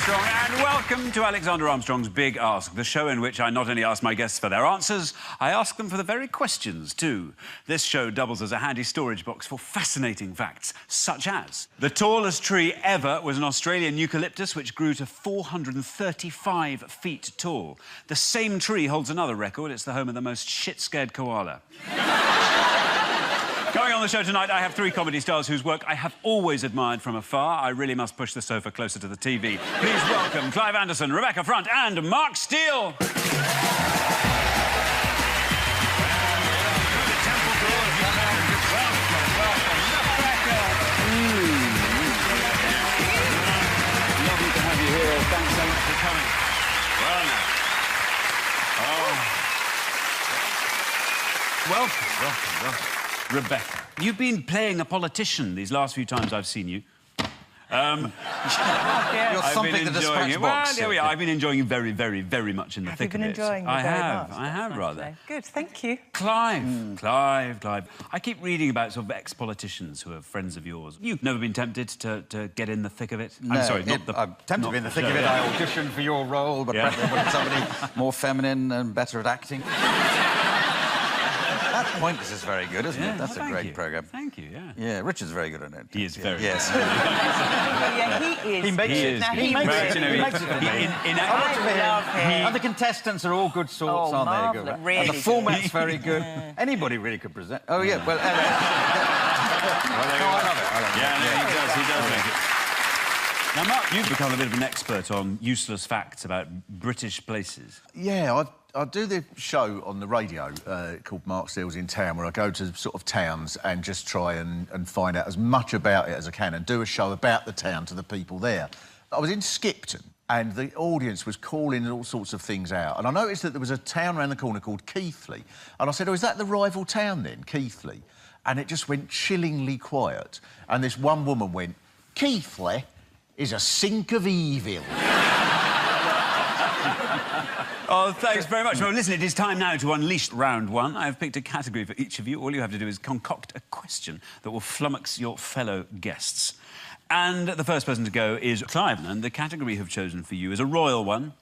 Armstrong, and welcome to Alexander Armstrong's Big Ask, the show in which I not only ask my guests for their answers, I ask them for the very questions, too. This show doubles as a handy storage box for fascinating facts, such as the tallest tree ever was an Australian eucalyptus which grew to 435 feet tall. The same tree holds another record. It's the home of the most shit-scared koala. Going on the show tonight, I have three comedy stars whose work I have always admired from afar. I really must push the sofa closer to the TV. Please welcome Clive Anderson, Rebecca Front and Mark Steele. Lovely to have you here. Thanks so much for coming. Well, now. Welcome. Rebecca, you've been playing a politician these last few times I've seen you. You're thumping the dispatch box. Well, there we are. I've been enjoying you very, very much in the thick of it. Have you been enjoying it? I have rather. Good, thank you. Clive. I keep reading about sort of ex-politicians who are friends of yours. You've never been tempted to get in the thick of it? No, I'm sorry, I'm tempted to be in the thick of it. I auditioned for your role, but I wanted somebody more feminine and better at acting. That Pointless is very good, isn't it? That's a great programme. Thank you, yeah. Yeah, Richard's very good at it. He is very good. Yes. Yeah, he is. He makes it. He makes it. He makes it for me. I love him. And the contestants are all good sorts, aren't they? Good. Really and the format's very good. Anybody really could present. Oh, yeah, well... I love it. Yeah, he does make it. Now, Mark, you've become a bit of an expert on useless facts about British places. Yeah, I do the show on the radio called Mark Steele's in Town, where I go to sort of towns and just try and find out as much about it as I can and do a show about the town to the people there. I was in Skipton and the audience was calling all sorts of things out, and I noticed that there was a town around the corner called Keighley, and I said, oh, is that the rival town then, Keighley? And it just went chillingly quiet, and this one woman went, Keighley is a sink of evil. Oh, thanks very much. Well, listen, it is time now to unleash round one. I have picked a category for each of you. All you have to do is concoct a question that will flummox your fellow guests. And the first person to go is Clive, and the category you have chosen for you is a royal one.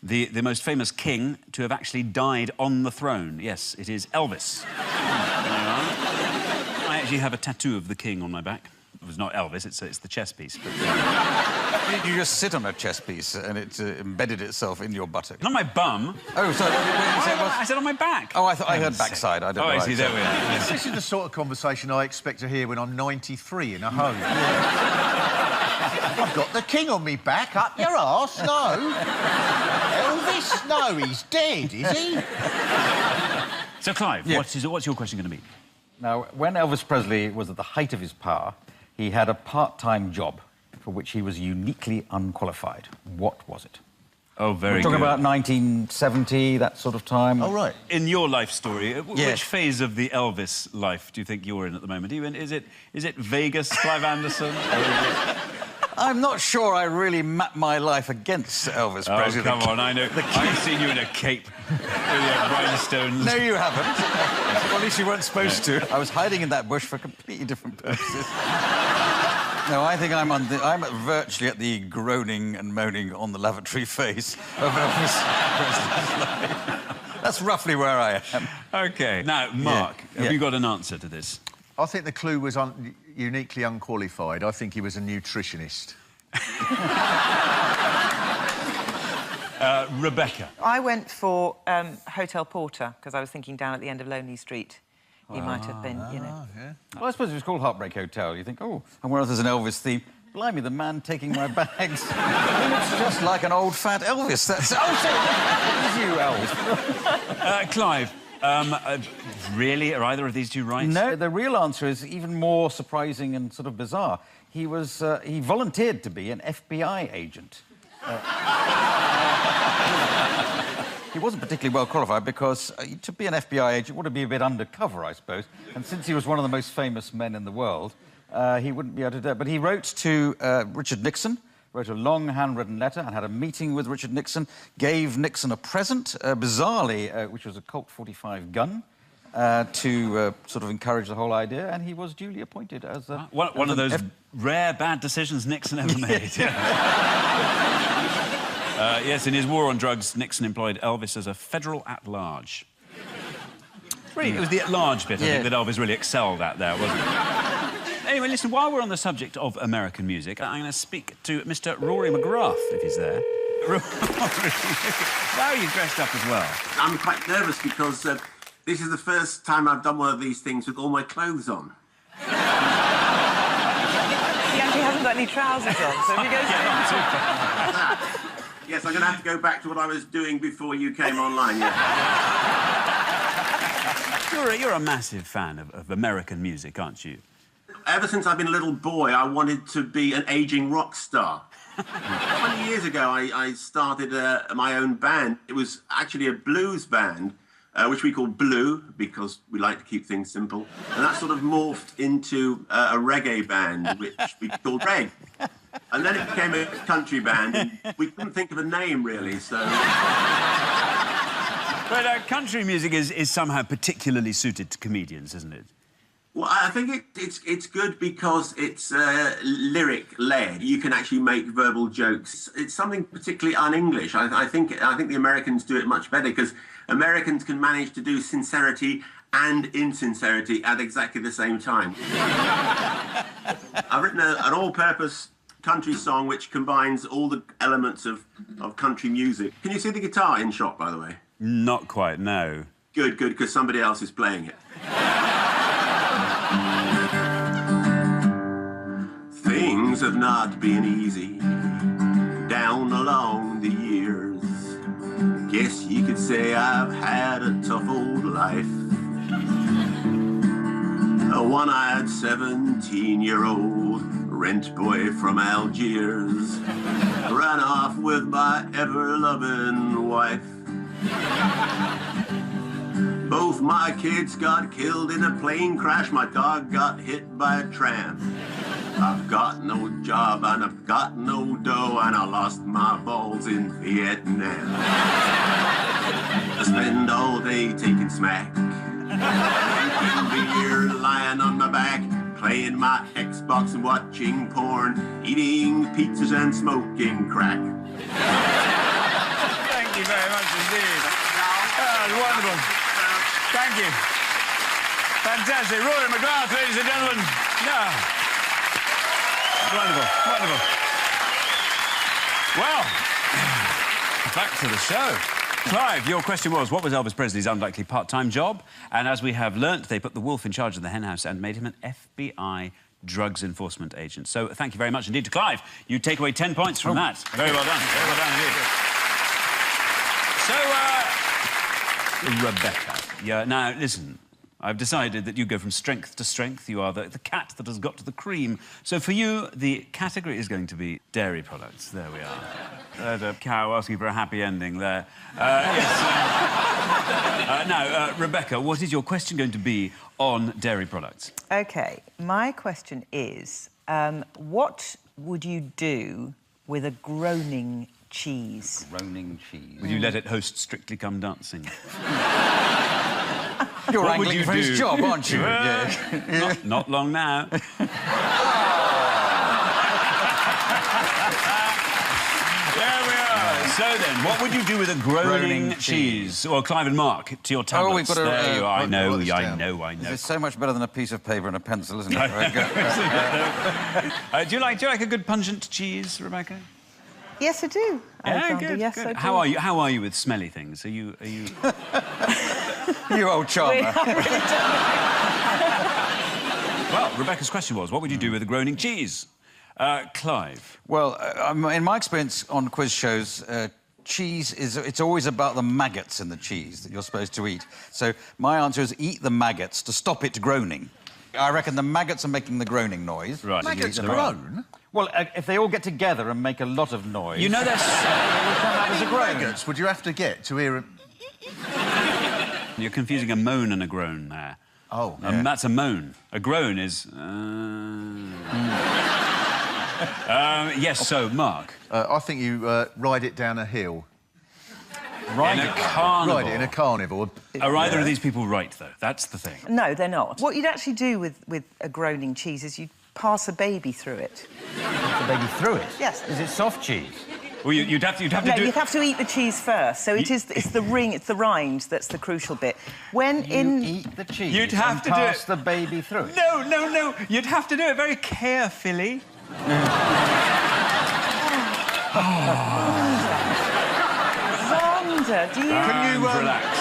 The most famous king to have actually died on the throne. Yes, it is Elvis. I actually have a tattoo of the king on my back. It was not Elvis, it's the chess piece. But, You just sit on a chess piece and it embedded itself in your buttock. not my bum. Oh, sorry, what did you say it was? I said on my back. Oh, I heard backside. I don't know. I see, there we are. This is the sort of conversation I expect to hear when I'm 93 in a home. I've got the king on me back, up your arse, no. Elvis, no, he's dead, is he? So, Clive, what's your question going to be? Now, when Elvis Presley was at the height of his power, he had a part-time job for which he was uniquely unqualified. What was it? Oh, very We're good. talking about 1970, that sort of time. Oh, right. In your life story, Yes. which phase of the Elvis life do you think you're in at the moment? Are you in, is it Vegas, Clive Anderson? I'm not sure I really mapped my life against Elvis Presley. Oh, come on, I know. I've seen you in a cape with your rhinestones. No, you haven't. Well, at least you weren't supposed to. I was hiding in that bush for completely different purposes. No, I think I'm virtually at the groaning and moaning on the lavatory phase of Elvis Presley's life. That's roughly where I am. OK. Now, Mark, have you got an answer to this? I think the clue was uniquely unqualified. I think he was a nutritionist. Rebecca. I went for Hotel Porter, because I was thinking down at the end of Lonely Street. He might have been, you know. Yeah. Well, I suppose it was called Heartbreak Hotel. You think, oh, and where else there's an Elvis theme? Blimey, the man taking my bags. He looks just like an old fat Elvis. That's... Oh, sorry, that was you, Elvis. Clive, really? Are either of these two right? No, the real answer is even more surprising and sort of bizarre. He was... he volunteered to be an FBI agent. He wasn't particularly well qualified because to be an FBI agent would be a bit undercover, I suppose. And since he was one of the most famous men in the world, he wouldn't be able to do it. But he wrote to Richard Nixon, wrote a long handwritten letter and had a meeting with Richard Nixon, gave Nixon a present, bizarrely, which was a Colt 45 gun, to sort of encourage the whole idea, and he was duly appointed as... one of those rare bad decisions Nixon ever made. Yes, in his war on drugs, Nixon employed Elvis as a federal at-large. Really, it was the at-large bit, I think, that Elvis really excelled at there, wasn't it? Anyway, listen, while we're on the subject of American music, I'm going to speak to Mr. Rory McGrath, if he's there. Rory, how are you dressed up as well? I'm quite nervous because this is the first time I've done one of these things with all my clothes on. He actually hasn't got any trousers on, so if he goes Yes, I'm going to have to go back to what I was doing before you came online, yeah. You're a massive fan of American music, aren't you? Ever since I've been a little boy, I wanted to be an ageing rock star. 20 years ago, I started my own band. It was actually a blues band, which we called Blue, because we like to keep things simple. And that sort of morphed into a reggae band, which we called Reg. And then it became a country band, and we couldn't think of a name, really, so... But country music is somehow particularly suited to comedians, isn't it? Well, I think it's good because it's lyric-led. You can actually make verbal jokes. It's something particularly un-English. I think the Americans do it much better because Americans can manage to do sincerity and insincerity at exactly the same time. I've written an all-purpose country song which combines all the elements of country music. Can you see the guitar in shot, by the way? Not quite, no. Good, because somebody else is playing it. Things have not been easy down along the years. Guess you could say I've had a tough old life. A one-eyed 17-year-old rent boy from Algiers ran off with my ever-loving wife. Both my kids got killed in a plane crash. My dog got hit by a tram. I've got no job and I've got no dough and I lost my balls in Vietnam. I spend all day taking smack, drinking beer, lying on my back, playing my Xbox and watching porn, eating pizzas and smoking crack. Thank you very much indeed. Wonderful. Thank you. Fantastic. Rory McGrath, ladies and gentlemen. Yeah. Wonderful. Wonderful. Well, back to the show. Clive, your question was, what was Elvis Presley's unlikely part-time job? And as we have learnt, they put the wolf in charge of the henhouse and made him an FBI drugs enforcement agent. So thank you very much indeed to Clive. You take away 10 points from that. Very well done. Very well done indeed. So, Rebecca. Yeah, now, listen, I've decided that you go from strength to strength. You are the cat that has got to the cream. So for you, the category is going to be dairy products. There we are. There's a cow asking for a happy ending there. Yes. Now, Rebecca, what is your question going to be on dairy products? OK, my question is, what would you do with a groaning cheese? Groaning cheese. Would you let it host Strictly Come Dancing? You're what would angling you for do? his job, aren't you? Not long now. There we are. So then, what would you do with a groaning cheese? Well, Clive and Mark, to your tablets. We've got to... There you are. I know. It's so much better than a piece of paper and a pencil, isn't it? Do you like a good pungent cheese, Rebecca? Yes, I do. Yeah, good. Yes, good. I do. How are you with smelly things? Are you? You old charmer. Well, Rebecca's question was, what would you do with a groaning cheese? Clive. Well, in my experience on quiz shows, cheese it's always about the maggots in the cheese that you're supposed to eat. So my answer is eat the maggots to stop it groaning. I reckon the maggots are making the groaning noise. Right. Maggots groan? Well, if they all get together and make a lot of noise... You know that's... As a groan. Maggots would you have to get to hear... You're confusing a moan and a groan there. Oh. That's a moan. A groan is... Yes, so, Mark. I think you ride it down a hill. In a carnival. Ride it in a carnival. Are either of these people right, though? That's the thing. No, they're not. What you'd actually do with a groaning cheese is you'd pass a baby through it. Pass the baby through it? Yes. Is it soft cheese? Well, you'd have to No, do you it. have to eat the cheese first. So it's the rind that's the crucial bit. When You eat the cheese You'd have and to do it. pass the baby through it. No, no, no. You'd have to do it very carefully. Vonda, do you... Can you, relax?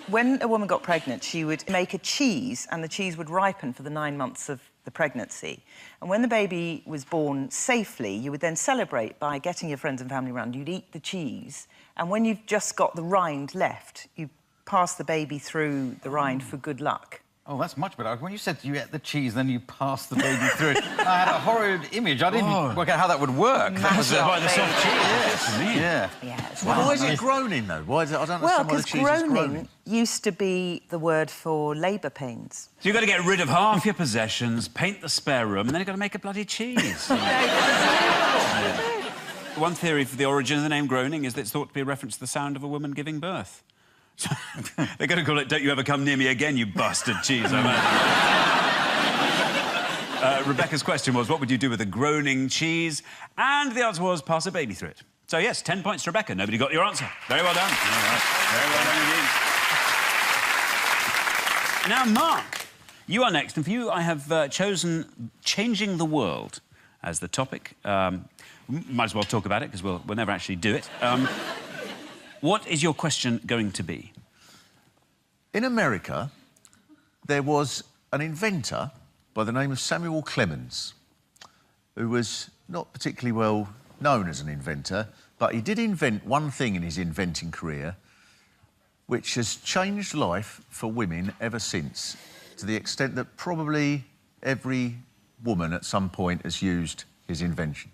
When a woman got pregnant, she would make a cheese, and the cheese would ripen for the 9 months of the pregnancy. And when the baby was born safely, you would then celebrate by getting your friends and family around. You'd eat the cheese, and when you've just got the rind left, you pass the baby through the rind for good luck. Oh, that's much better. When you said you ate the cheese, then you passed the baby through it, I had a horrid image. I didn't work out how that would work. That was By the soft cheese. Yeah. Yeah, it's Why is it groaning, though? Why is it... I don't well, understand why the because cheese is groaning groaning. used to be the word for labour pains. So you've got to get rid of half your possessions, paint the spare room, and then you've got to make a bloody cheese. One theory for the origin of the name groaning is that it's thought to be a reference to the sound of a woman giving birth. So they're going to call it "Don't you ever come near me again, you bastard cheese." I imagine. Rebecca's question was, what would you do with a groaning cheese? And the answer was, pass a baby through it. So, yes, 10 points to Rebecca. Nobody got your answer. Very well done. Very well done indeed. Now, Mark, you are next. And for you, I have chosen changing the world as the topic. Might as well talk about it, because we'll never actually do it. What is your question going to be? In America, there was an inventor by the name of Samuel Clemens, who was not particularly well known as an inventor, but he did invent one thing in his inventing career which has changed life for women ever since, to the extent that probably every woman at some point has used his invention.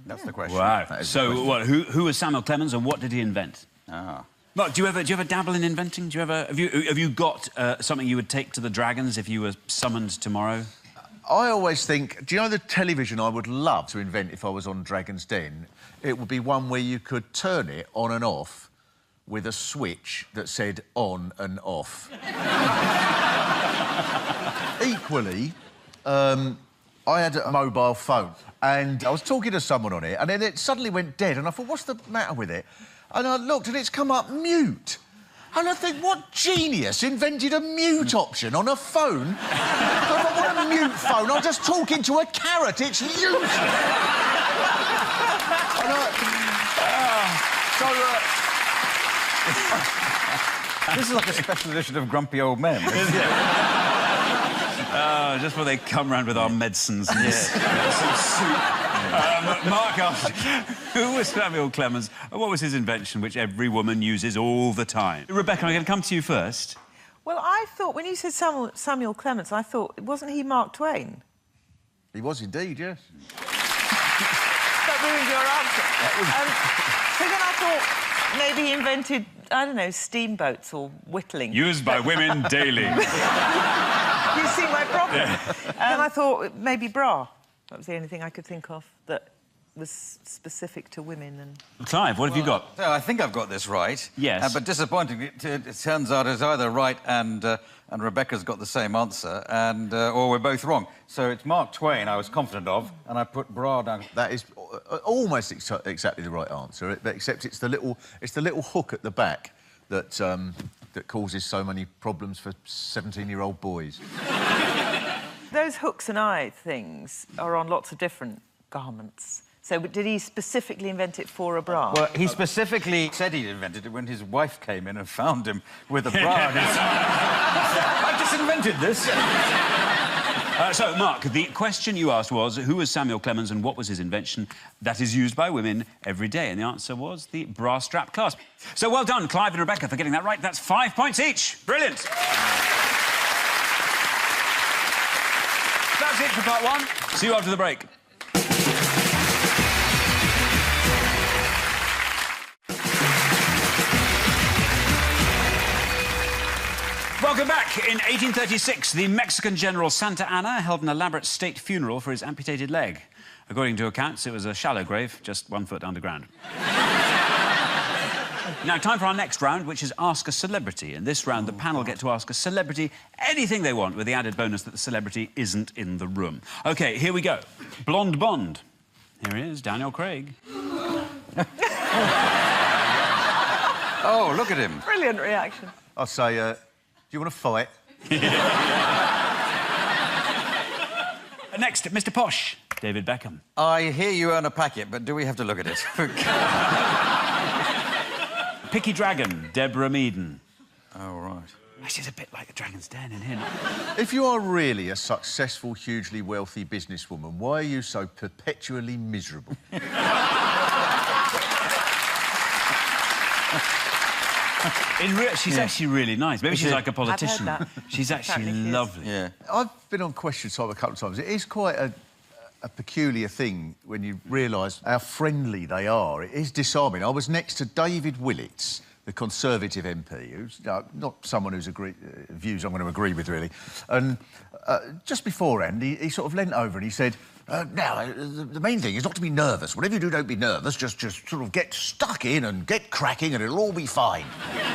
That's the question. Wow. That is the So, question. what, who was Samuel Clemens and what did he invent? Ah. Mark, do you ever dabble in inventing? Do you ever have you got something you would take to the Dragons if you were summoned tomorrow? I always think, do you know the television I would love to invent if I was on Dragon's Den? It would be one where you could turn it on and off with a switch that said on and off. Equally, I had a mobile phone and I was talking to someone on it and then it suddenly went dead and I thought, what's the matter with it? And I looked and it's come up mute. And I think, what genius invented a mute option on a phone? I thought, what a mute phone? I'm just talking to a carrot, it's mute! This is like a special edition of Grumpy Old Men. Isn't it? Just before they come round with our medicines and some soup. Mark asked, who was Samuel Clemens and what was his invention which every woman uses all the time? Rebecca, I'm going to come to you first. Well, I thought, when you said Samuel Clemens, I thought, wasn't he Mark Twain? He was indeed, yes. That ruined your answer. So then I thought maybe he invented, I don't know, steamboats or whittling. Used by women daily. You see my problem? And I thought maybe bra. That was the only thing I could think of that was specific to women. And Clive, what have you got? So I think I've got this right. Yes. But disappointingly, it turns out it's either right and Rebecca's got the same answer, or we're both wrong. So it's Mark Twain I was confident of, and I put bra down. That is almost exactly the right answer, except it's the little hook at the back that that causes so many problems for 17-year-old boys. those hooks and eye things are on lots of different garments. So did he specifically invent it for a bra? Well, he specifically said he invented it when his wife came in and found him with a bra. And he said, I just invented this. So, Mark, the question you asked was, who was Samuel Clemens and what was his invention that is used by women every day? And the answer was the bra strap clasp. So well done, Clive and Rebecca, for getting that right. That's 5 points each. Brilliant. That's it for part one. See you after the break. Welcome back. In 1836, the Mexican general Santa Anna held an elaborate state funeral for his amputated leg. According to accounts, it was a shallow grave, just 1 foot underground. Now, time for our next round, which is Ask a Celebrity. In this round, the panel get to ask a celebrity anything they want, with the added bonus that the celebrity isn't in the room. OK, here we go. Blonde Bond. Here he is, Daniel Craig. Oh, look at him. Brilliant reaction. I'll say, do you want to fight? Next, Mr. Posh, David Beckham. I hear you earn a packet, but do we have to look at it? Picky Dragon, Deborah Meaden. Oh, right. She's a bit like the Dragon's Den in here. If you are really a successful, hugely wealthy businesswoman, why are you so perpetually miserable? She's actually really nice. Maybe she's like a politician. I've heard that. She's actually Apparently she is. lovely. Yeah. I've been on Question Time a couple of times. It is quite a peculiar thing when you realise how friendly they are. It is disarming. I was next to David Willits, the Conservative MP, who's not someone whose views I'm going to agree with, really. And just beforehand, he sort of leant over and he said, now, the main thing is not to be nervous. Whatever you do, don't be nervous. Just sort of get stuck in and get cracking and it'll all be fine.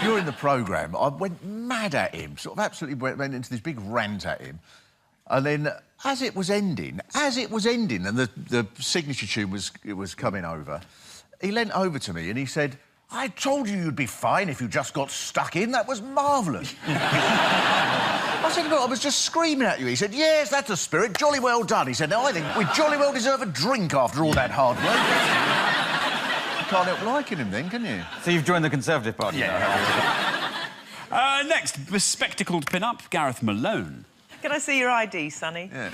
During the programme, I went mad at him, sort of absolutely went into this big rant at him. And then, as it was ending, and the signature tune was coming over, he leant over to me and he said, I told you you'd be fine if you just got stuck in. That was marvellous. I said, look, I was just screaming at you. He said, yes, that's the spirit. Jolly well done. He said, no, I think we jolly well deserve a drink after all that hard work. You can't help liking him then, can you? So you've joined the Conservative Party now, have you? Next, bespectacled pin-up, Gareth Malone. Can I see your ID, Sonny? Yeah.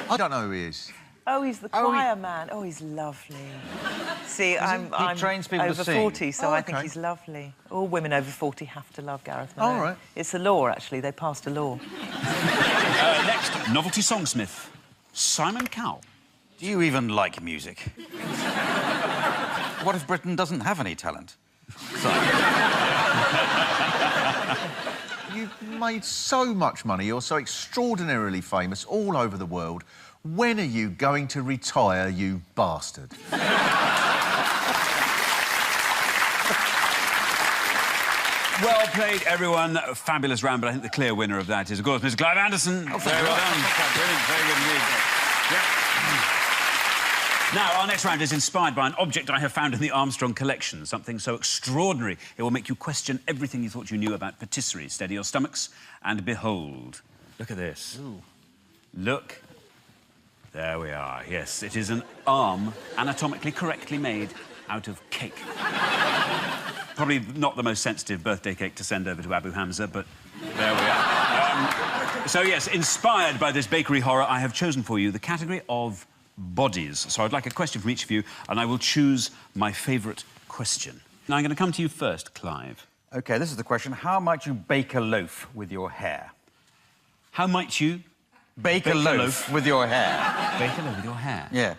I don't know who he is. Oh, he's the choir man. Oh, he's lovely. See, I'm trains people to over sing. 40, so Oh, I think OK. he's lovely. All women over 40 have to love Gareth Malone. All right. It's a law, actually. They passed a law. Next, novelty songsmith, Simon Cowell. Do you even like music? What if Britain doesn't have any talent? You've made so much money. You're so extraordinarily famous all over the world. When are you going to retire, you bastard? Well played, everyone. A fabulous round, but I think the clear winner of that is, of course, Mr. Clive Anderson. Oh, very well done. Brilliant, very good indeed. Now, our next round is inspired by an object I have found in the Armstrong collection, something so extraordinary it will make you question everything you thought you knew about patisserie. Steady your stomachs and behold. Look at this. Ooh. Look. There we are. Yes, it is an arm anatomically correctly made out of cake. Probably not the most sensitive birthday cake to send over to Abu Hamza, but there we are. So, yes, inspired by this bakery horror, I have chosen for you the category of bodies. So I'd like a question from each of you, and I will choose my favourite question. Now, I'm going to come to you first, Clive. OK, this is the question. How might you bake a loaf with your hair? How might you Bake a loaf with your hair. bake a loaf with your hair? Yeah.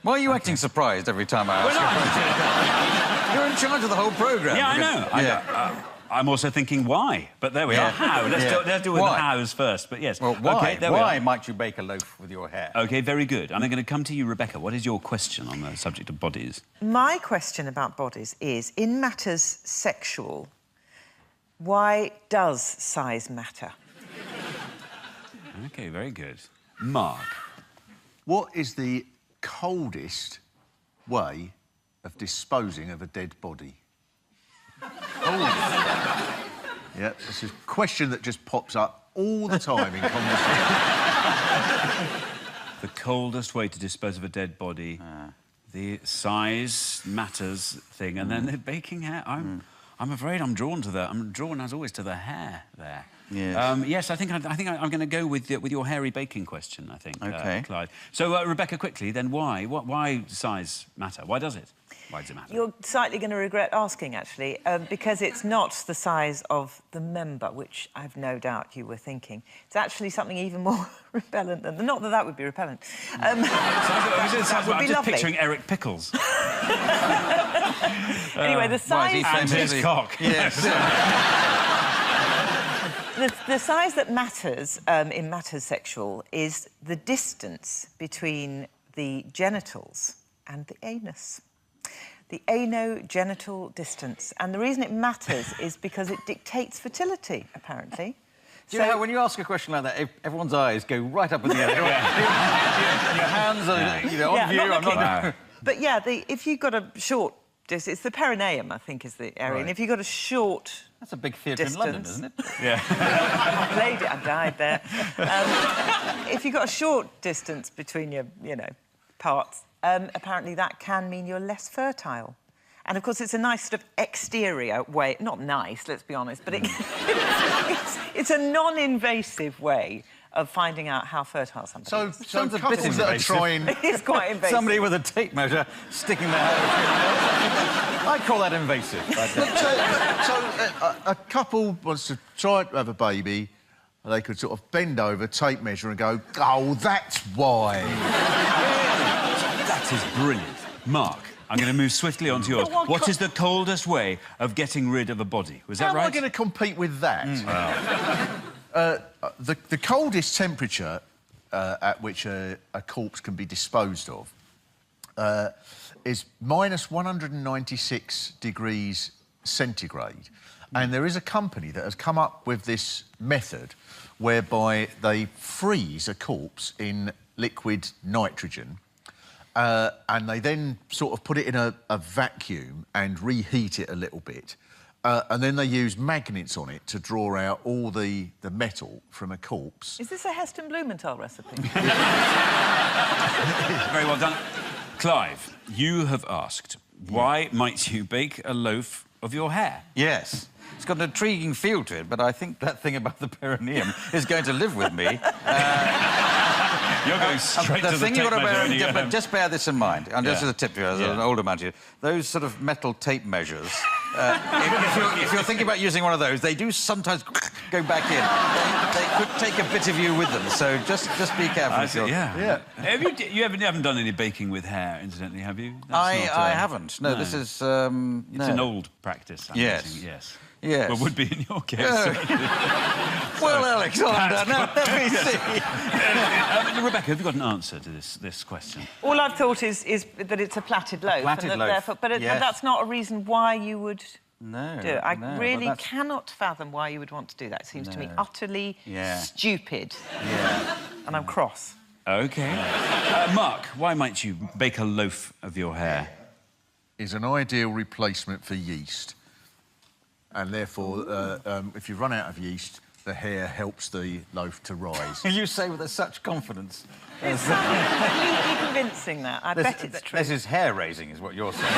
Why are you acting surprised every time I ask you a question? You're in charge of the whole programme. Yeah, I know. Yeah. I'm also thinking why, but there we are. How? Let's deal with Why? the hows first, but yes. Well, why? OK, there we Why are. might you bake a loaf with your hair? OK, very good. And I'm going to come to you, Rebecca. What is your question on the subject of bodies? My question about bodies is, in matters sexual, why does size matter? OK, very good. Mark. What is the coldest way of disposing of a dead body? Oh. Yeah, it's a question that just pops up all the time in conversation. The coldest way to dispose of a dead body, the size matters thing, and then the baking hair. I'm afraid I'm drawn to that. I'm drawn, as always, to the hair there. Yes. Yes, I think I'm going to go with your hairy baking question, I think, OK. Clive. So, Rebecca, quickly, then why? Why size matter? Why does it? Why does it matter? You're slightly going to regret asking, actually, because it's not the size of the member, which I've no doubt you were thinking. It's actually something even more repellent than... Not that that would be repellent. That would be I'm just lovely. picturing Eric Pickles. Anyway, the size... And his cock. Yes. The size that matters in matters sexual is the distance between the genitals and the anus. The anogenital distance. And the reason it matters is because it dictates fertility, apparently. Do you know how when you ask a question like that, everyone's eyes go right up in the air? Your hands are on view. Not looking. Wow. But yeah, if you've got a short distance, it's the perineum, I think, is the area. Right. And if you've got a short That's a big theatre in London, isn't it? Yeah. I played it, I died there. If you've got a short distance between your, parts, apparently that can mean you're less fertile. And, of course, it's a nice sort of exterior way... Not nice, let's be honest, but it's a non-invasive way of finding out how fertile somebody is. So Sounds a bit couples that are invasive. trying... It is quite invasive. Somebody with a tape measure sticking their head. I call that invasive. a couple wants to try to have a baby, they could sort of bend over, tape measure and go, oh, that's why. That is brilliant. Mark, I'm going to move swiftly on to yours. What is the coldest way of getting rid of a body? Was that How right? am I going to compete with that? The coldest temperature at which a corpse can be disposed of is minus 196 degrees centigrade. And there is a company that has come up with this method whereby they freeze a corpse in liquid nitrogen and they then sort of put it in a vacuum and reheat it a little bit. And then they use magnets on it to draw out all the metal from a corpse. Is this a Heston Blumenthal recipe? Very well done. Clive, you have asked, why might you bake a loaf of your hair? Yes. It's got an intriguing feel to it, but I think that thing about the perineum is going to live with me. You're going straight The to the thing you've tape got to measure when you bear, get but home. just bear this in mind, and this is a tip to you as an older man to you, those sort of metal tape measures, if you're thinking about using one of those, they do sometimes go back in. They could take a bit of you with them, so just be careful. You haven't done any baking with hair, incidentally, have you? I haven't. No, this is... It's an old practice, I'm guessing, yes. Yes. Well, would be in your case. Well, Alexander, now let me see. Rebecca, have you got an answer to this question? All I've thought is that it's a plaited loaf. Plaited loaf, Therefore, but that's not a reason why you would do it. I really cannot fathom why you would want to do that. It seems to me utterly stupid. Yeah. And I'm cross. OK. Mark, why might you bake a loaf of your hair? Is an ideal replacement for yeast. And therefore, if you run out of yeast, the hair helps the loaf to rise. You say with such confidence. It's completely convincing, that. I bet it's true. This is hair-raising, is what you're saying.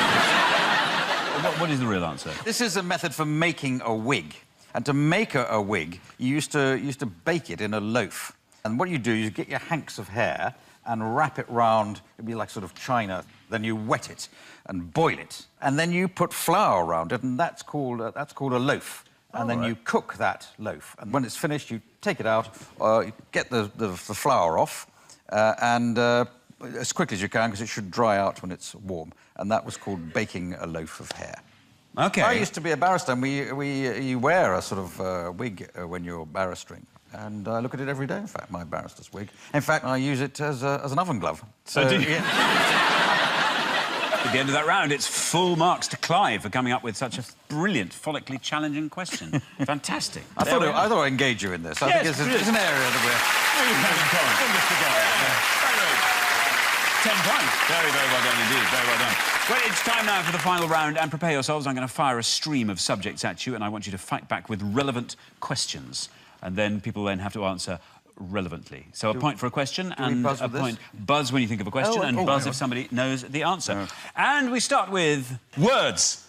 What is the real answer? This is a method for making a wig. And to make a wig, you used to bake it in a loaf. And what you do is you get your hanks of hair and wrap it round, it'd be like sort of china. Then you wet it and boil it. And then you put flour around it, and that's called a loaf. And then you cook that loaf. And when it's finished, you take it out, get the flour off, and as quickly as you can, because it should dry out when it's warm. And that was called baking a loaf of hair. OK. I used to be a barrister, and you wear a sort of wig when you're barristering. And I look at it every day, in fact, my barrister's wig. In fact, I use it as an oven glove. So, do you? At the end of that round, it's full marks to Clive for coming up with such a brilliant, follically challenging question. Fantastic. I thought I'd engage you in this. I think it's an area that we're... 10 points. Very, very well done indeed. Very well done. Well, it's time now for the final round, and prepare yourselves. I'm going to fire a stream of subjects at you, and I want you to fight back with relevant questions. And then people then have to answer relevantly. So a point for a question and a point. Buzz when you think of a question, and buzz if somebody knows the answer. And we start with words.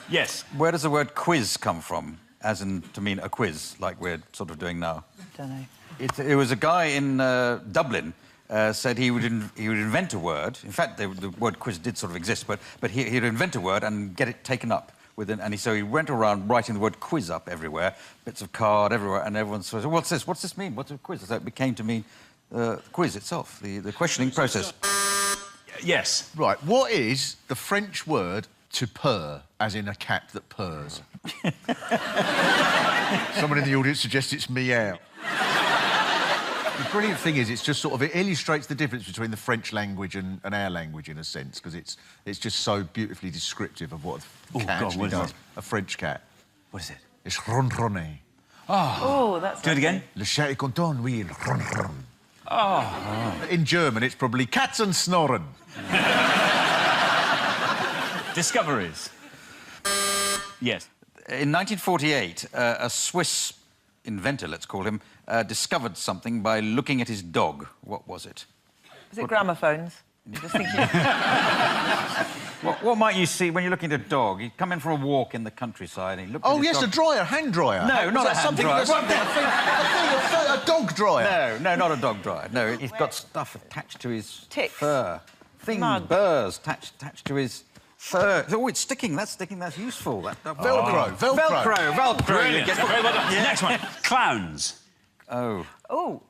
Yes. Where does the word quiz come from? As in to mean a quiz, like we're sort of doing now. Don't know. It was a guy in Dublin said he would invent a word. In fact, the word quiz did sort of exist, but he'd invent a word and get it taken up. So he went around writing the word quiz up everywhere, bits of card everywhere, and everyone said, what's this? What's this mean? What's a quiz? So it became to mean quiz itself, the questioning process. Yes. Right, what is the French word to purr, as in a cat that purrs? Someone in the audience suggests it's meow. The brilliant thing is, it's just sort of, it illustrates the difference between the French language and our language, in a sense, because it's just so beautifully descriptive of what a cat actually does. A French cat. What is it? It's ronronné. Oh, that's Do it again. Le chat est content, oui. In German, it's probably cats and snoring. Discoveries. Yes. In 1948, a Swiss inventor, let's call him, discovered something by looking at his dog. What was it? Is it gramophones? You're just thinking... What might you see when you're looking at a dog? You come in for a walk in the countryside and you look at Oh, his yes, dog. a dryer, hand dryer. No, not a hand dryer. A dog dryer. No, not a dog dryer. No, he's got stuff attached to his Ticks. fur. Things, Mug. burrs attached to his fur. Oh, it's sticking. That's sticking. That's useful. Velcro. Velcro. Brilliant. You get- Very well done. Next one. Clowns. Oh. Oh.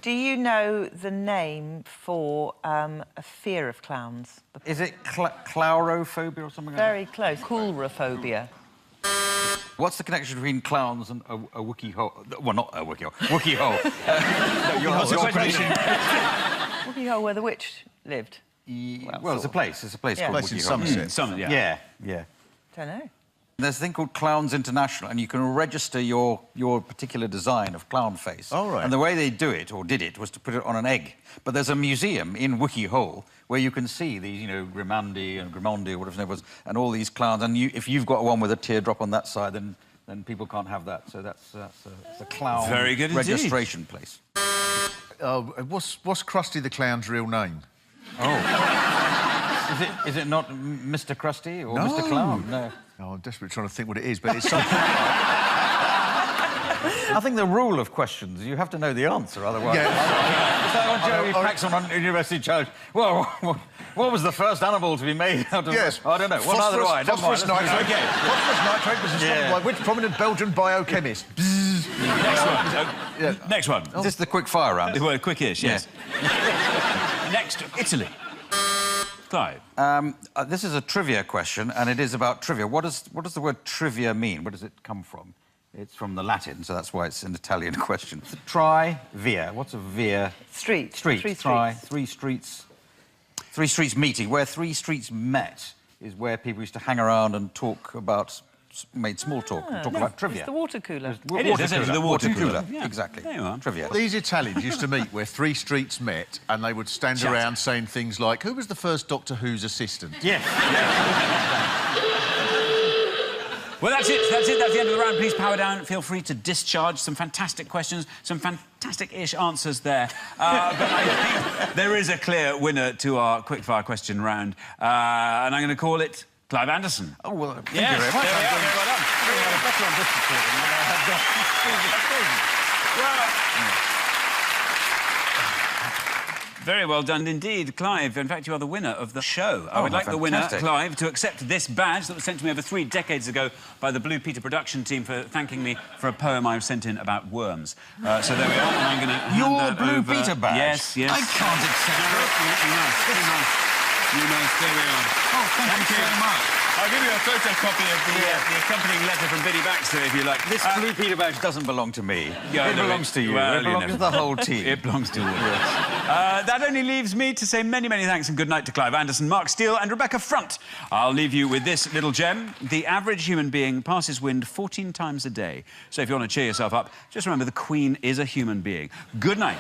Do you know the name for a fear of clowns? Is it chlorophobia or something Very close. Coulrophobia. like that? What's the connection between clowns and a wookie hole? Well, not a wookie hole. Wookie hole. Your question. Wookie Hole where the witch lived. Well, it's a place. It's a place Yeah. called Place in Wookie Hole. Somerset. Yeah. Yeah. Don't know. There's a thing called Clowns International, and you can register your particular design of clown face. Oh, right. And the way they do it, or did it, was to put it on an egg. But there's a museum in Wookie Hole where you can see these, you know, Grimandi and Grimondi or whatever it was, and all these clowns. And if you've got one with a teardrop on that side, then people can't have that. So it's a clown Very good indeed. registration place. What's Krusty the Clown's real name? Oh. Is it not Mr. Krusty or Mr. Clown? No. Oh, I'm desperately trying to think what it is, but it's something... I think the rule of questions, you have to know the answer, otherwise... Yeah. It's like when Jeremy Paxson on University Challenge. Well, what was the first animal to be made out of... Yes. I don't know. Well, neither do I. Never mind. Phosphorus nitrate. Okay. Phosphorus nitrate was discovered by which prominent Belgian biochemist? Next one. Next one. Is this the quick fire round? Well, quick-ish, yes. Next, Italy. Clive. This is a trivia question, and it is about trivia. What does the word trivia mean? Where does it come from? It's from the Latin, so that's why it's an Italian question. Tri-via. What's a via? Street. Street. Three Three streets. streets meeting. Where three streets met is where people used to hang around and talk about... made small talk and talk about trivia. It's the water cooler. It is, essentially, the water cooler. Yeah. Exactly. There you are. Trivia. These Italians used to meet where three streets met, and they would stand Chat. around saying things like, who was the first Doctor Who's assistant? Yes. Well, that's it. That's the end of the round. Please power down. Feel free to discharge some fantastic questions, some fantastic-ish answers there. But I think there is a clear winner to our quickfire question round, and I'm going to call it Clive Anderson. Oh, well, thank Yes, you very much. there we are. Very well done. Better on this recording than I have done. Very well done indeed, Clive. In fact, you are the winner of the show. I would like the winner, fantastic. Clive, to accept this badge that was sent to me over 3 decades ago by the Blue Peter production team for thanking me for a poem I sent in about worms. So there we are, and I'm going to hand Your that Blue over. Peter badge? Yes, yes. I can't accept it. You must. There we are. Oh, thank you so much. I'll give you a photocopy of the accompanying letter from Biddy Baxter, if you like. This Blue Peter badge doesn't belong to me. Yeah, it no, belongs to you. well, It belongs you to know. the whole team. It belongs to all of us. That only leaves me to say many, many thanks and good night to Clive Anderson, Mark Steele and Rebecca Front. I'll leave you with this little gem. The average human being passes wind 14 times a day. So if you want to cheer yourself up, just remember the Queen is a human being. Good night.